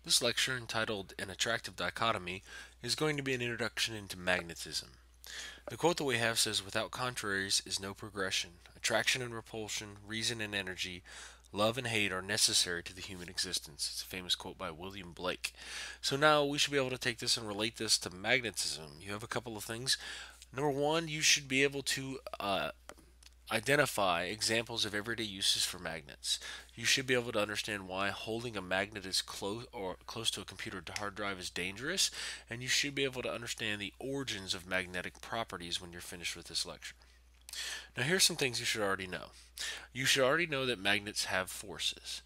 This lecture, entitled An Attractive Dichotomy, is going to be an introduction into magnetism. The quote that we have says, "Without contraries is no progression. Attraction and repulsion, reason and energy, love and hate are necessary to the human existence." It's a famous quote by William Blake. So now we should be able to take this and relate this to magnetism. You have a couple of things. Number one, you should be able to identify examples of everyday uses for magnets. You should be able to understand why holding a magnet is close to a computer hard drive is dangerous, and you should be able to understand the origins of magnetic properties when you're finished with this lecture. Now, here's some things you should already know. You should already know that magnets have forces.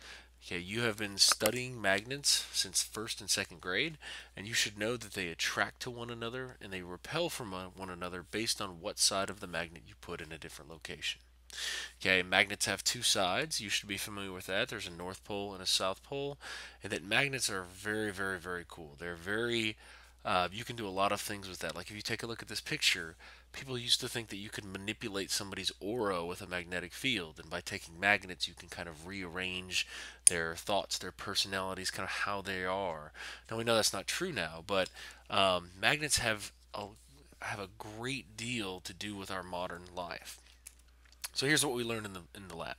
Okay, you have been studying magnets since first and second grade, and you should know that they attract to one another and they repel from one another based on what side of the magnet you put in a different location. Okay, magnets have two sides. You should be familiar with that. There's a north pole and a south pole, and that magnets are very, very, very cool. They're very you can do a lot of things with that. Like if you take a look at this picture, people used to think that you could manipulate somebody's aura with a magnetic field, and by taking magnets, you can kind of rearrange their thoughts, their personalities, kind of how they are. Now we know that's not true now, but magnets have a great deal to do with our modern life. So here's what we learned in the lab.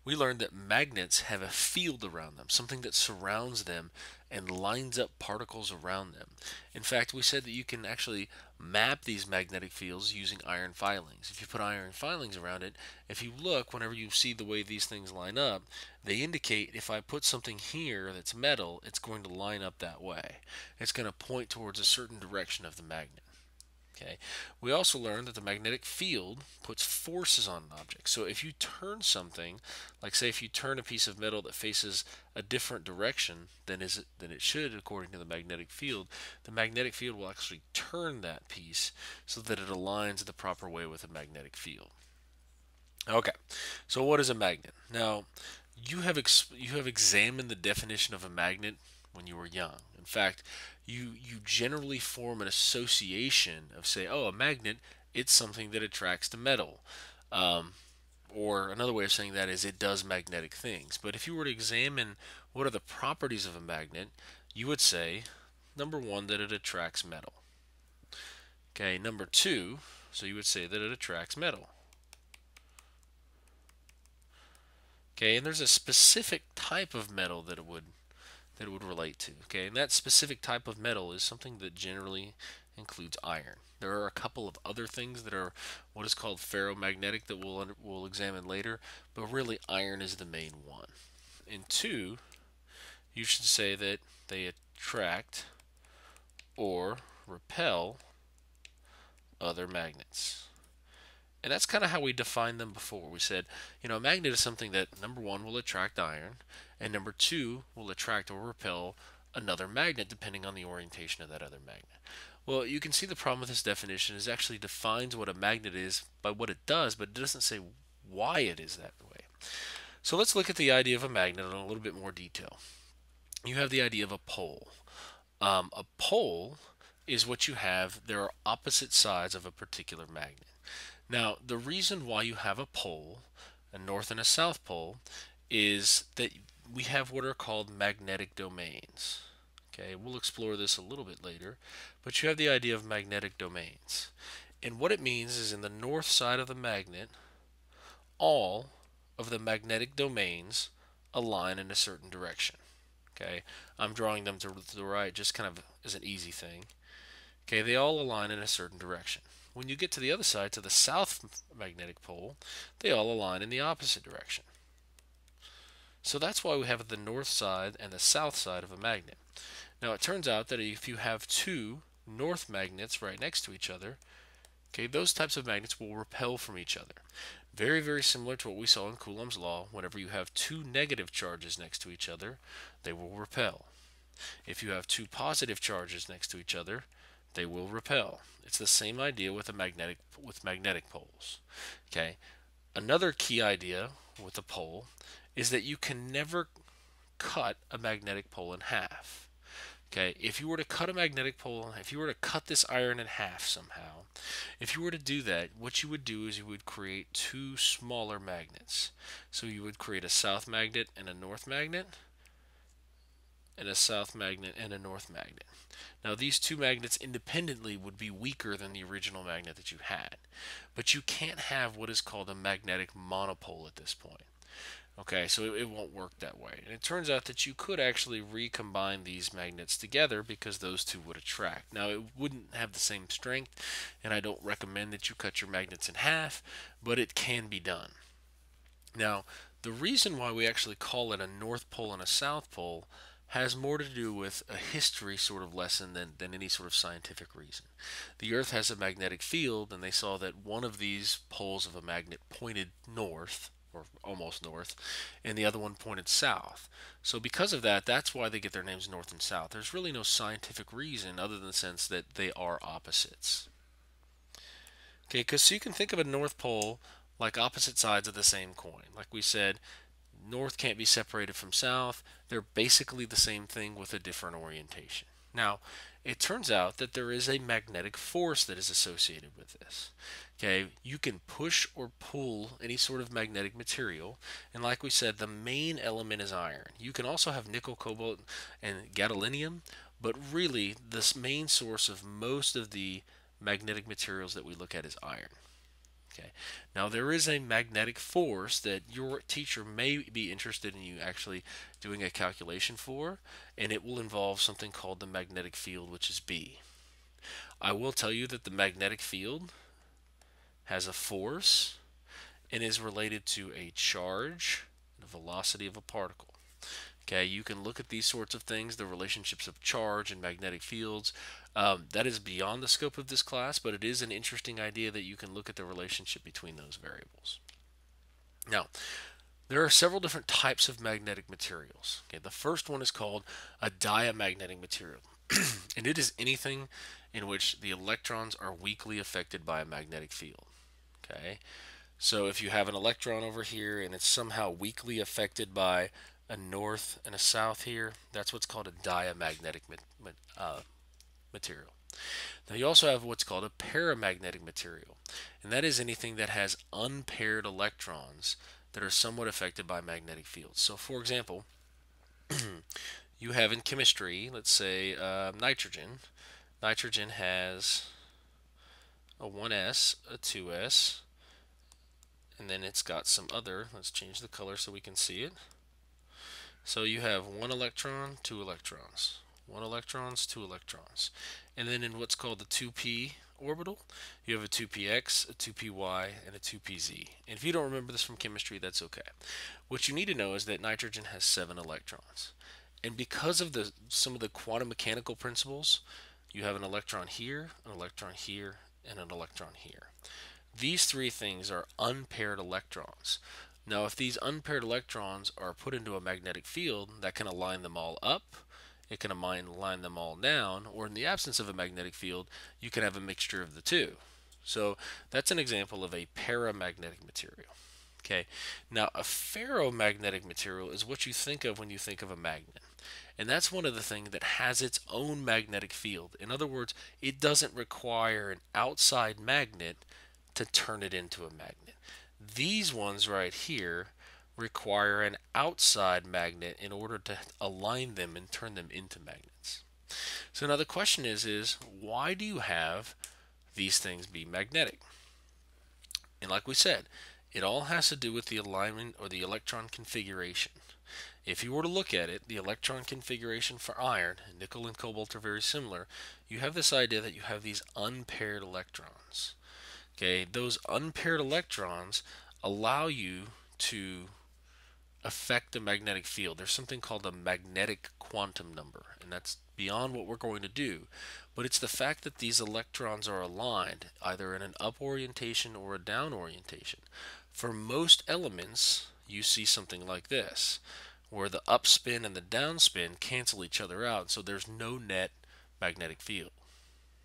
We learned that magnets have a field around them, something that surrounds them and lines up particles around them. In fact, we said that you can actually map these magnetic fields using iron filings. If you put iron filings around it, if you look, whenever you see the way these things line up, they indicate if I put something here that's metal, it's going to line up that way. It's going to point towards a certain direction of the magnet. Okay. We also learned that the magnetic field puts forces on an object. So if you turn something, like say if you turn a piece of metal that faces a different direction than it should according to the magnetic field will actually turn that piece so that it aligns the proper way with the magnetic field. Okay. So what is a magnet? Now, you have examined the definition of a magnet when you were young. In fact, you generally form an association of say, oh, a magnet, it's something that attracts to metal. Um, or another way of saying that is it does magnetic things. But if you were to examine what are the properties of a magnet, you would say, number one, that it attracts metal. Okay, number two, so you would say that it attracts metal. Okay, and there's a specific type of metal that it would relate to. Okay, and that specific type of metal is something that generally includes iron. There are a couple of other things that are what is called ferromagnetic that we'll examine later, but really iron is the main one. And two, you should say that they attract or repel other magnets. And that's kind of how we defined them before. We said, a magnet is something that, number one, will attract iron, and number two, will attract or repel another magnet depending on the orientation of that other magnet. Well, you can see the problem with this definition is it actually defines what a magnet is by what it does, but it doesn't say why it is that way. So let's look at the idea of a magnet in a little bit more detail. You have the idea of a pole. A pole is what you have, there are opposite sides of a particular magnet. Now, the reason why you have a pole, a north and a south pole, is that we have what are called magnetic domains. Okay, we'll explore this a little bit later, but you have the idea of magnetic domains. And what it means is in the north side of the magnet, all of the magnetic domains align in a certain direction. Okay, I'm drawing them to the right just kind of as an easy thing. Okay, they all align in a certain direction. When you get to the other side, to the south magnetic pole, they all align in the opposite direction. So that's why we have the north side and the south side of a magnet. Now it turns out that if you have two north magnets right next to each other, okay, those types of magnets will repel from each other. Very, very similar to what we saw in Coulomb's law. Whenever you have two negative charges next to each other, they will repel. If you have two positive charges next to each other, they will repel. It's the same idea with magnetic poles. Okay. Another key idea with a pole is that you can never cut a magnetic pole in half. Okay, if you were to cut a magnetic pole, if you were to cut this iron in half somehow, if you were to do that, what you would do is you would create two smaller magnets. So you would create a south magnet and a north magnet, and a south magnet and a north magnet. Now, these two magnets independently would be weaker than the original magnet that you had, but you can't have what is called a magnetic monopole at this point. Okay, so it won't work that way. And it turns out that you could actually recombine these magnets together because those two would attract. Now, it wouldn't have the same strength, and I don't recommend that you cut your magnets in half, but it can be done. Now, the reason why we actually call it a North Pole and a South Pole has more to do with a history sort of lesson than any sort of scientific reason. The Earth has a magnetic field, and they saw that one of these poles of a magnet pointed north, or almost north, and the other one pointed south. So, because of that, that's why they get their names North and South. There's really no scientific reason other than the sense that they are opposites. Okay, because so you can think of a North Pole like opposite sides of the same coin. Like we said, North can't be separated from South. They're basically the same thing with a different orientation. Now, it turns out that there is a magnetic force that is associated with this. Okay, you can push or pull any sort of magnetic material, and like we said, the main element is iron. You can also have nickel, cobalt, and gadolinium, but really, this main source of most of the magnetic materials that we look at is iron. Okay. Now there is a magnetic force that your teacher may be interested in you actually doing a calculation for, and it will involve something called the magnetic field, which is B. I will tell you that the magnetic field has a force and is related to a charge, the velocity of a particle. Okay, you can look at these sorts of things, the relationships of charge and magnetic fields. That is beyond the scope of this class, but it is an interesting idea that you can look at the relationship between those variables. Now, there are several different types of magnetic materials. Okay, the first one is called a diamagnetic material, and it is anything in which the electrons are weakly affected by a magnetic field. Okay, so if you have an electron over here and it's somehow weakly affected by a north and a south here, that's what's called a diamagnetic material. Now you also have what's called a paramagnetic material, and that is anything that has unpaired electrons that are somewhat affected by magnetic fields. So for example, you have in chemistry, let's say nitrogen. Nitrogen has a 1s, a 2s, and then it's got some other, let's change the color so we can see it. So you have one electron, two electrons, one electrons, two electrons. And then in what's called the 2p orbital, you have a 2px, a 2py, and a 2pz. And if you don't remember this from chemistry, that's okay. What you need to know is that nitrogen has 7 electrons. And because of some of the quantum mechanical principles, you have an electron here, and an electron here. These three things are unpaired electrons. Now, if these unpaired electrons are put into a magnetic field, that can align them all up, it can align them all down, or in the absence of a magnetic field, you can have a mixture of the two. So that's an example of a paramagnetic material. Okay, now a ferromagnetic material is what you think of when you think of a magnet. And that's one of the things that has its own magnetic field. In other words, it doesn't require an outside magnet to turn it into a magnet. These ones right here require an outside magnet in order to align them and turn them into magnets. So now the question is why do you have these things be magnetic? And like we said, it all has to do with the alignment or the electron configuration. If you were to look at it, the electron configuration for iron, nickel and cobalt are very similar. You have this idea that you have these unpaired electrons. Okay, those unpaired electrons allow you to affect the magnetic field. There's something called a magnetic quantum number, and that's beyond what we're going to do. But it's the fact that these electrons are aligned, either in an up orientation or a down orientation. For most elements, you see something like this, where the up spin and the down spin cancel each other out, so there's no net magnetic field.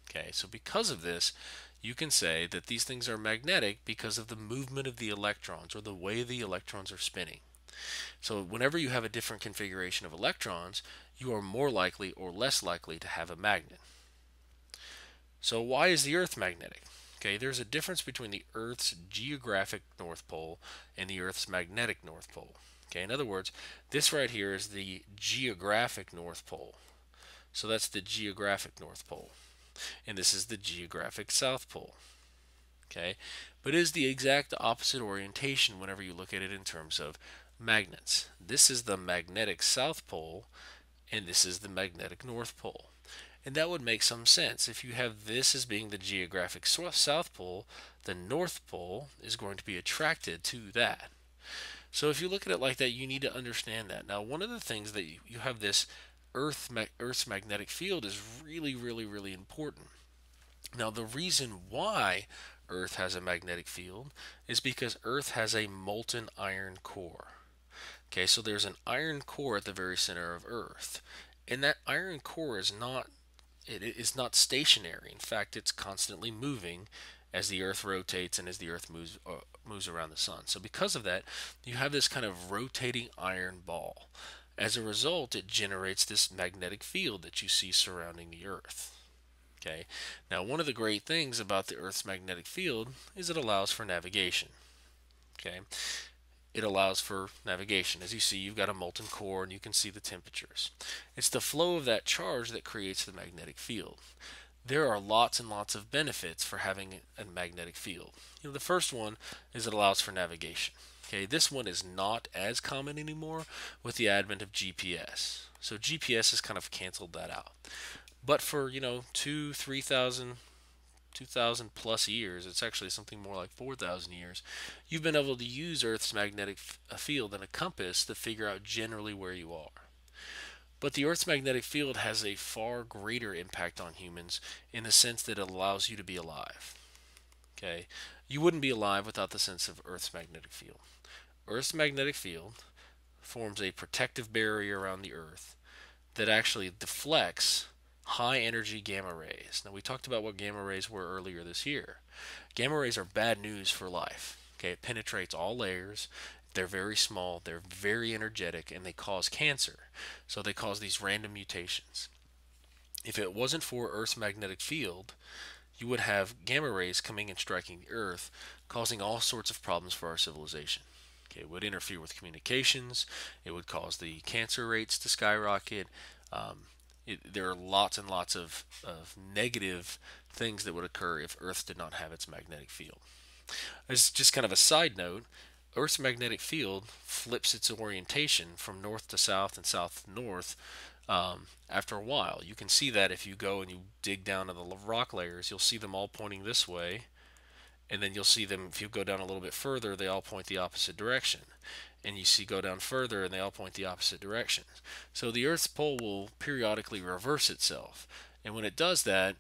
Okay, so because of this, you can say that these things are magnetic because of the movement of the electrons or the way the electrons are spinning. So whenever you have a different configuration of electrons, you are more likely or less likely to have a magnet. So why is the Earth magnetic? Okay, there's a difference between the Earth's geographic North Pole and the Earth's magnetic North Pole. Okay, in other words, this right here is the geographic North Pole. So that's the geographic North Pole. And this is the geographic South Pole. Okay, but it is the exact opposite orientation whenever you look at it in terms of magnets. This is the magnetic South Pole, and this is the magnetic North Pole. And that would make some sense. If you have this as being the geographic South Pole, the North Pole is going to be attracted to that. So if you look at it like that, you need to understand that. Now, one of the things that you have this Earth's magnetic field is really, really, really important. Now, the reason why Earth has a magnetic field is because Earth has a molten iron core. Okay, so there's an iron core at the very center of Earth. And that iron core is not stationary. In fact, it's constantly moving as the Earth rotates and as the Earth moves around the sun. So because of that, you have this kind of rotating iron ball. As a result, it generates this magnetic field that you see surrounding the Earth. Okay. Now, one of the great things about the Earth's magnetic field is it allows for navigation. Okay. It allows for navigation. As you see, you've got a molten core and you can see the temperatures. It's the flow of that charge that creates the magnetic field. There are lots and lots of benefits for having a magnetic field. The first one is it allows for navigation. Okay, this one is not as common anymore with the advent of GPS. So GPS has kind of canceled that out. But for, 2,000 plus years, it's actually something more like 4,000 years, you've been able to use Earth's magnetic field and a compass to figure out generally where you are. But the Earth's magnetic field has a far greater impact on humans in the sense that it allows you to be alive. Okay? You wouldn't be alive without the sense of Earth's magnetic field. Earth's magnetic field forms a protective barrier around the Earth that actually deflects high energy gamma rays. Now, we talked about what gamma rays were earlier this year. Gamma rays are bad news for life. Okay, it penetrates all layers. They're very small, they're very energetic, and they cause cancer. So they cause these random mutations. If it wasn't for Earth's magnetic field, you would have gamma rays coming and striking the Earth, causing all sorts of problems for our civilization. Okay, it would interfere with communications. It would cause the cancer rates to skyrocket. There are lots and lots of negative things that would occur if Earth did not have its magnetic field. As just kind of a side note, Earth's magnetic field flips its orientation from north to south and south to north after a while. You can see that if you go and you dig down to the rock layers, you'll see them all pointing this way. And then you'll see them, if you go down a little bit further, they all point the opposite direction. And you see go down further and they all point the opposite direction. So the Earth's pole will periodically reverse itself. And when it does that,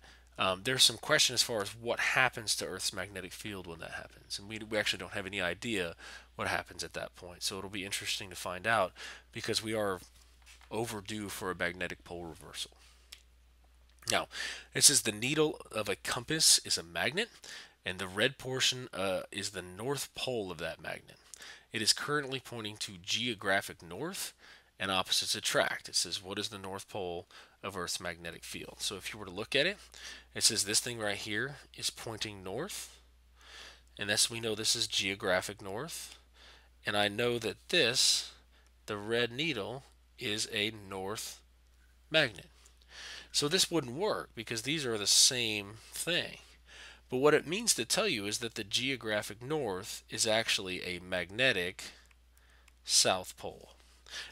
there's some question as far as what happens to Earth's magnetic field when that happens. And we actually don't have any idea what happens at that point. So it'll be interesting to find out because we are overdue for a magnetic pole reversal. Now, it says the needle of a compass is a magnet, and the red portion is the north pole of that magnet. It is currently pointing to geographic north, and opposites attract. It says, what is the north pole of Earth's magnetic field? So if you were to look at it, it says this thing right here is pointing north, and thus we know this is geographic north, and I know that this, the red needle, is a north magnet. So this wouldn't work because these are the same thing. But what it means to tell you is that the geographic north is actually a magnetic south pole.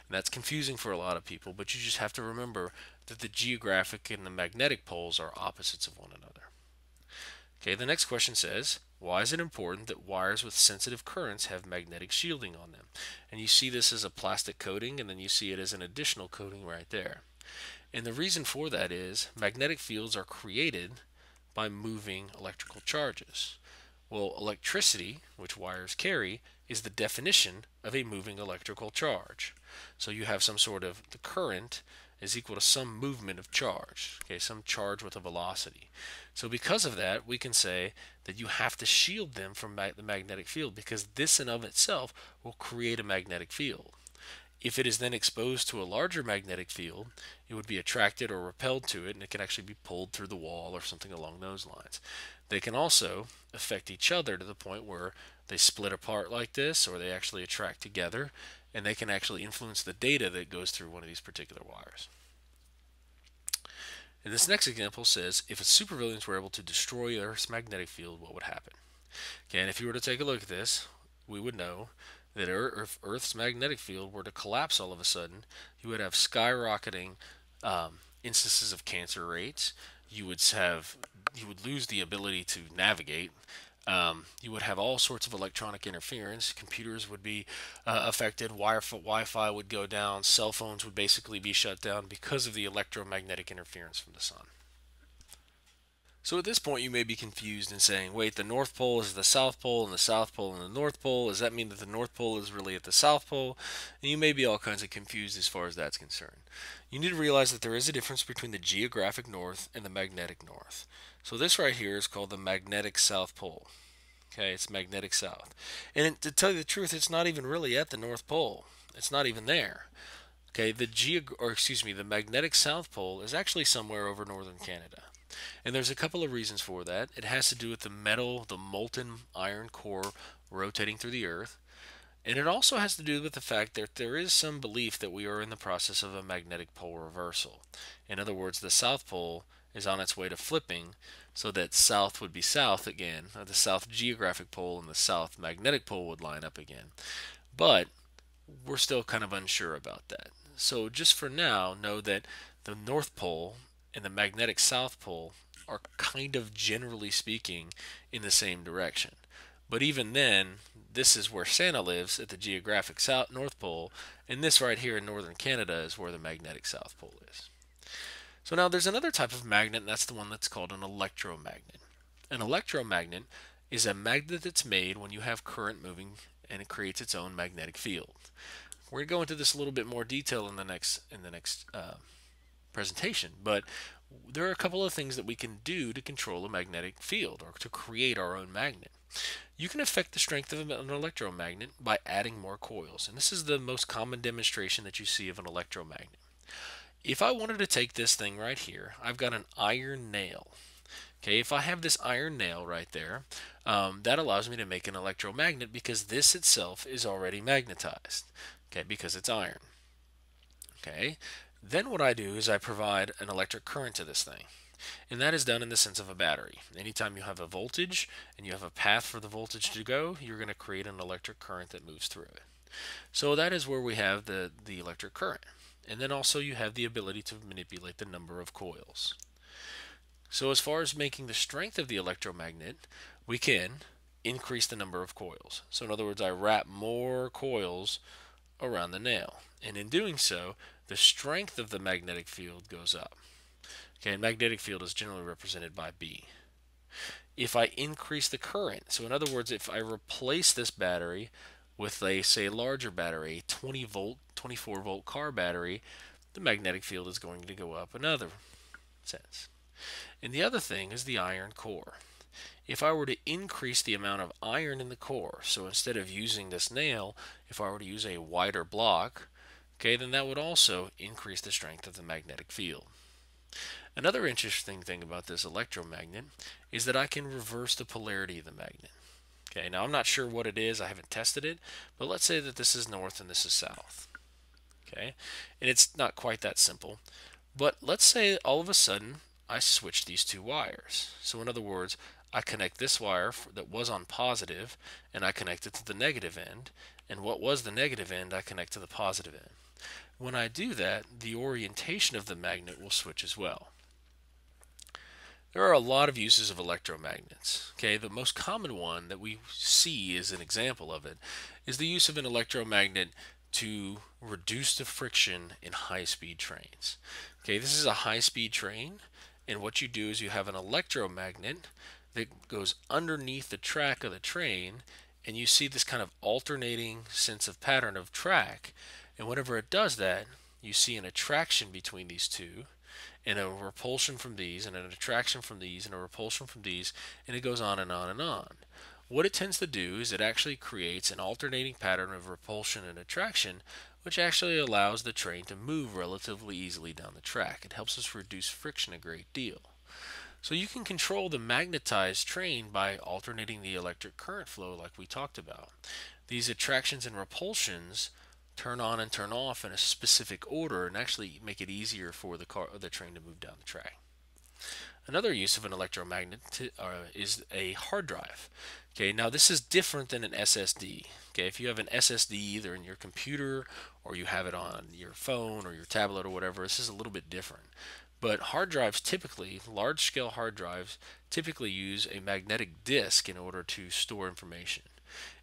And that's confusing for a lot of people, but you just have to remember that the geographic and the magnetic poles are opposites of one another. Okay, the next question says, why is it important that wires with sensitive currents have magnetic shielding on them? And you see this as a plastic coating, and then you see it as an additional coating right there. And the reason for that is magnetic fields are created by moving electrical charges. Well, electricity, which wires carry, is the definition of a moving electrical charge. So you have some sort of, the current is equal to some movement of charge, okay, some charge with a velocity. So because of that, we can say that you have to shield them from the magnetic field because this in of itself will create a magnetic field. If it is then exposed to a larger magnetic field, it would be attracted or repelled to it, and it can actually be pulled through the wall or something along those lines. They can also affect each other to the point where they split apart like this, or they actually attract together, and they can actually influence the data that goes through one of these particular wires. And this next example says, if supervillains were able to destroy Earth's magnetic field, what would happen? Okay, and if you were to take a look at this, we would know that if Earth's magnetic field were to collapse all of a sudden, you would have skyrocketing instances of cancer rates. You would lose the ability to navigate. You would have all sorts of electronic interference. Computers would be affected. Wi-Fi would go down. Cell phones would basically be shut down because of the electromagnetic interference from the sun. So at this point, you may be confused and saying, wait, the North Pole is the South Pole, and the South Pole and the North Pole. Does that mean that the North Pole is really at the South Pole? And you may be all kinds of confused as far as that's concerned. You need to realize that there is a difference between the geographic north and the magnetic north. So this right here is called the magnetic South Pole. Okay, it's magnetic south. And to tell you the truth, it's not even really at the North Pole. It's not even there. Okay, the magnetic South Pole is actually somewhere over northern Canada. And there's a couple of reasons for that. It has to do with the metal, the molten iron core rotating through the Earth. And it also has to do with the fact that there is some belief that we are in the process of a magnetic pole reversal. In other words, the South Pole is on its way to flipping so that south would be south again. The south geographic pole and the south magnetic pole would line up again. But we're still kind of unsure about that. So just for now, know that the North Pole and the magnetic South Pole are kind of generally speaking in the same direction. But even then, this is where Santa lives at the geographic North Pole, and this right here in northern Canada is where the magnetic South Pole is. So now there's another type of magnet, and that's the one that's called an electromagnet. An electromagnet is a magnet that's made when you have current moving and it creates its own magnetic field. We're going to go into this a little bit more detail in the next presentation, but there are a couple of things that we can do to control a magnetic field or to create our own magnet. You can affect the strength of an electromagnet by adding more coils, and this is the most common demonstration that you see of an electromagnet. If I wanted to take this thing right here, I've got an iron nail. Okay, if I have this iron nail right there, that allows me to make an electromagnet because this itself is already magnetized. Okay, because it's iron. Okay, then what I do is I provide an electric current to this thing. And that is done in the sense of a battery. Anytime you have a voltage and you have a path for the voltage to go, you're going to create an electric current that moves through it. So that is where we have the electric current. And then also you have the ability to manipulate the number of coils. So as far as making the strength of the electromagnet, we can increase the number of coils. So in other words, I wrap more coils around the nail. And in doing so, the strength of the magnetic field goes up. Okay, and magnetic field is generally represented by B. If I increase the current, so in other words, if I replace this battery with a, say, larger battery, a 20 volt, 24 volt car battery, the magnetic field is going to go up another sense. And the other thing is the iron core. If I were to increase the amount of iron in the core, so instead of using this nail, if I were to use a wider block, okay, then that would also increase the strength of the magnetic field. Another interesting thing about this electromagnet is that I can reverse the polarity of the magnet. Okay, now I'm not sure what it is, I haven't tested it, but let's say that this is north and this is south. Okay, and it's not quite that simple, but let's say all of a sudden I switch these two wires. So in other words, I connect this wire that was on positive and I connect it to the negative end, and what was the negative end I connect to the positive end. When I do that, the orientation of the magnet will switch as well. There are a lot of uses of electromagnets. Okay, the most common one that we see as an example of it is the use of an electromagnet to reduce the friction in high-speed trains. Okay, this is a high-speed train, and what you do is you have an electromagnet that goes underneath the track of the train, and you see this kind of alternating sense of pattern of track. And whenever it does that, you see an attraction between these two, and a repulsion from these, and an attraction from these, and a repulsion from these, and it goes on and on and on. What it tends to do is it actually creates an alternating pattern of repulsion and attraction, which actually allows the train to move relatively easily down the track. It helps us reduce friction a great deal. So you can control the magnetized train by alternating the electric current flow like we talked about. These attractions and repulsions turn on and turn off in a specific order and actually make it easier for the train to move down the track. Another use of an electromagnet is a hard drive. Okay, now this is different than an SSD. Okay, if you have an SSD either in your computer or you have it on your phone or your tablet or whatever, this is a little bit different. But hard drives typically, large scale hard drives, typically use a magnetic disk in order to store information.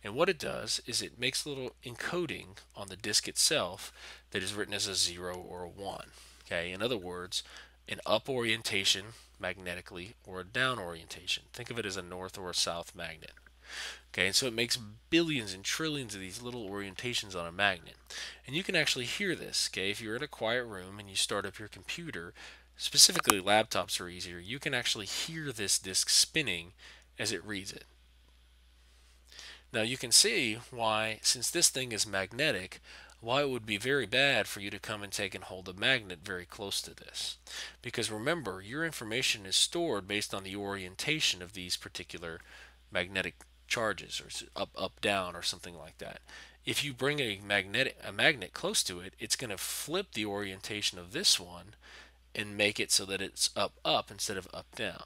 And what it does is it makes a little encoding on the disk itself that is written as a 0 or a 1. Okay, in other words, an up orientation magnetically or a down orientation. Think of it as a north or a south magnet. Okay, and so it makes billions and trillions of these little orientations on a magnet. And you can actually hear this, okay? If you're in a quiet room and you start up your computer, specifically laptops are easier, you can actually hear this disk spinning as it reads it. Now you can see why, since this thing is magnetic, why it would be very bad for you to come and take and hold a magnet very close to this. Because remember, your information is stored based on the orientation of these particular magnetic charges, or up, up, down, or something like that. If you bring a magnet close to it, it's going to flip the orientation of this one and make it so that it's up, up instead of up, down.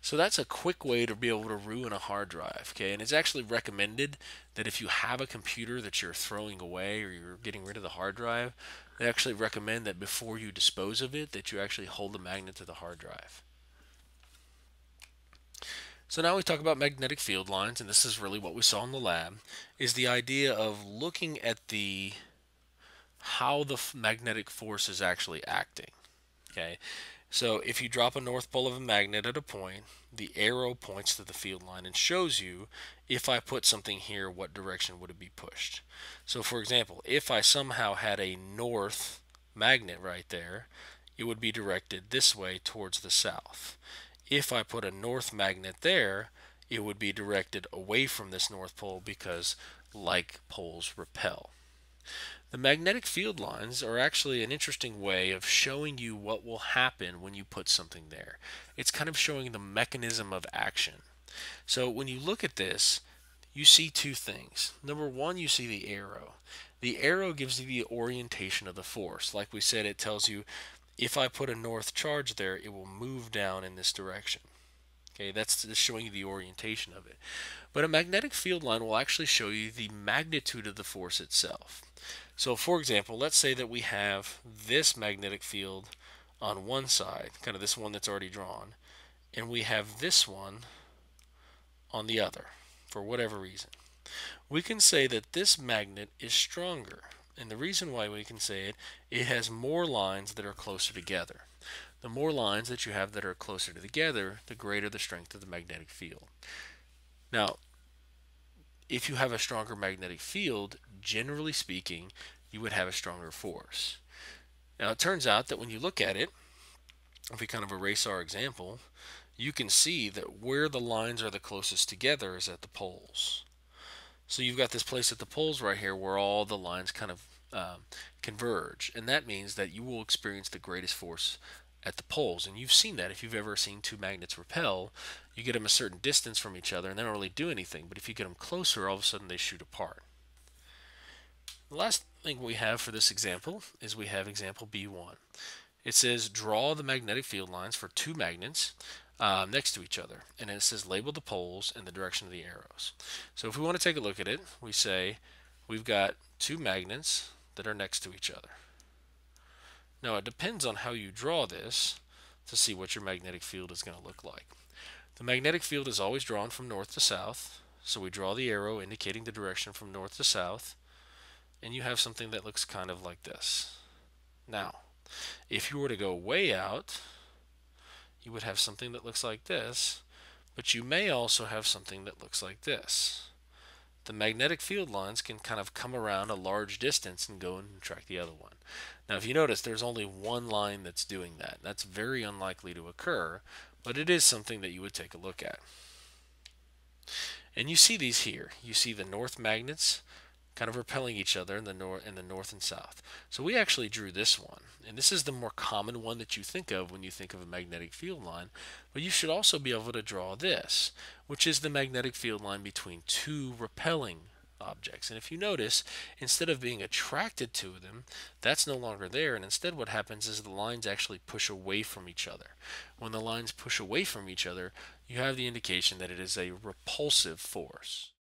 So that's a quick way to be able to ruin a hard drive, okay? And it's actually recommended that if you have a computer that you're throwing away or you're getting rid of the hard drive, they actually recommend that before you dispose of it, that you actually hold the magnet to the hard drive. So now we talk about magnetic field lines, and this is really what we saw in the lab, is the idea of looking at the how the magnetic force is actually acting, okay? So if you drop a north pole of a magnet at a point, the arrow points to the field line and shows you, if I put something here, what direction would it be pushed. So for example, if I somehow had a north magnet right there, it would be directed this way towards the south. If I put a north magnet there, it would be directed away from this north pole because like poles repel. The magnetic field lines are actually an interesting way of showing you what will happen when you put something there. It's kind of showing the mechanism of action. So when you look at this, you see two things. Number one, you see the arrow. The arrow gives you the orientation of the force. Like we said, it tells you if I put a north charge there, it will move down in this direction. Okay, that's just showing you the orientation of it. But a magnetic field line will actually show you the magnitude of the force itself. So for example, let's say that we have this magnetic field on one side, kind of this one that's already drawn, and we have this one on the other, for whatever reason. We can say that this magnet is stronger. And the reason why we can say it, it has more lines that are closer together. The more lines that you have that are closer together, the greater the strength of the magnetic field. Now, if you have a stronger magnetic field, generally speaking, you would have a stronger force. Now, it turns out that when you look at it, if we kind of erase our example, you can see that where the lines are the closest together is at the poles. So you've got this place at the poles right here where all the lines kind of converge, and that means that you will experience the greatest force at the poles. And you've seen that if you've ever seen two magnets repel. You get them a certain distance from each other and they don't really do anything, but if you get them closer, all of a sudden they shoot apart. The last thing we have for this example is we have example B1. It says draw the magnetic field lines for two magnets next to each other, and it says label the poles and the direction of the arrows. So if we want to take a look at it, we say we've got two magnets that are next to each other. Now it depends on how you draw this to see what your magnetic field is going to look like. The magnetic field is always drawn from north to south, so we draw the arrow indicating the direction from north to south, and you have something that looks kind of like this. Now, if you were to go way out, you would have something that looks like this, but you may also have something that looks like this. The magnetic field lines can kind of come around a large distance and go and track the other one. Now, if you notice, there's only one line that's doing that. That's very unlikely to occur, but it is something that you would take a look at. And you see these here. You see the north magnets kind of repelling each other in the north and south. So we actually drew this one, and this is the more common one that you think of when you think of a magnetic field line, but you should also be able to draw this, which is the magnetic field line between two repelling objects. And if you notice, instead of being attracted to them, that's no longer there. And instead, what happens is the lines actually push away from each other. When the lines push away from each other, you have the indication that it is a repulsive force.